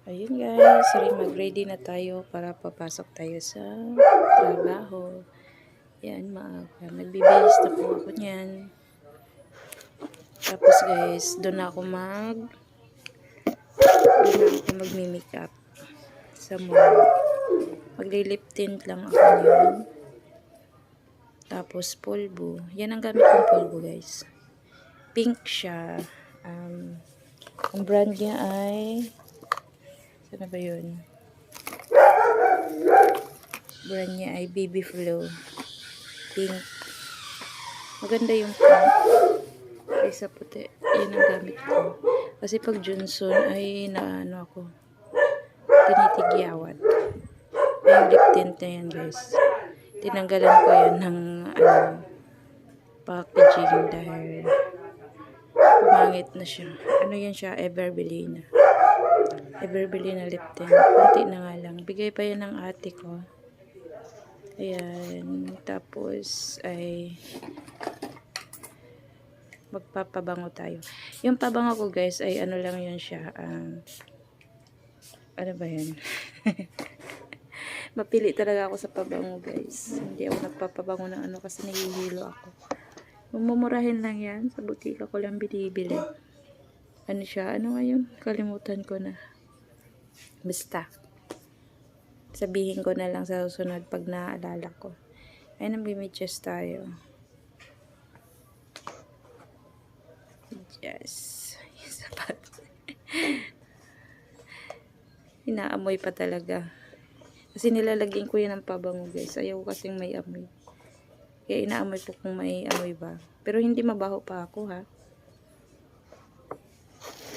Ayun guys, mag-ready na tayo para papasok tayo sa trabaho. Yan, maaga. Nagbibihis na po ako niyan. Tapos guys, doon ako magmi-makeup sa mall. Magli-lip tint lang ako niyan. Tapos pulbo. Yan ang gamit kong pulbo guys. Pink siya. Ang brand niya ay ano ba yun? Brand niya ay Baby Flow. Pink. Maganda yung pink. Kaysa puti. Yan ang gamit ko. Kasi pag Johnson ay naano ako. Tinitigyawat. Yung lip tint na yan guys. Tinanggalan ko yan ng packaging dahil pumangit na siya. Ano yan siya? Everbelina. Everbelina lip tint. Kunti na nga lang. Bigay pa yan ng ate ko. Ayan. Tapos ay magpapabango tayo. Yung pabango ko guys ay ano lang yun siya. Ano ba yan? Mapili talaga ako sa pabango guys. Hindi ako nagpapabango ng ano kasi nahihilo ako. Mumurahin lang yan. Sa butika ko lang binibili. Ano siya? Ano ngayon? Kalimutan ko na. Basta. Sabihin ko na lang sa susunod pag naaalala ko. Ayun, nabimidyas tayo. Yes. Yung sapat. Inaamoy pa talaga. Kasi nilalagyan ko yan ng pabango guys. Ayaw kasing may amoy. Kaya inaamoy ko kung may amoy ba. Pero hindi mabaho pa ako ha.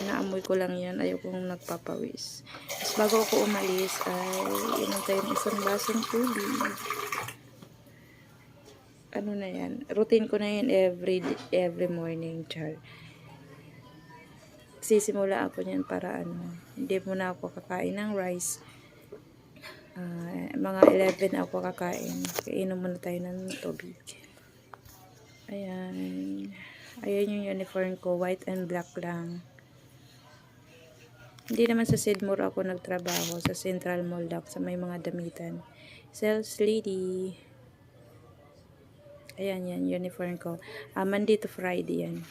Inaamoy ko lang yan. Ayaw kong nagpapawis. Tapos bago ako umalis ay inom tayo ng isang basong tubig. Ano na yan. Routine ko na yan every morning. Char. Sisimula ako niyan para hindi muna ako kakain ng rice. Mga 11 ako kakain. Kainom muna tayo ng tubig. Ayan. Ayan yung uniform ko. White and black lang. Hindi naman sa Sidmore ako nagtrabaho. Sa Central Mall lang. Sa may mga damitan. Sales lady. Ayan yan. Uniform ko. Monday to Friday yan.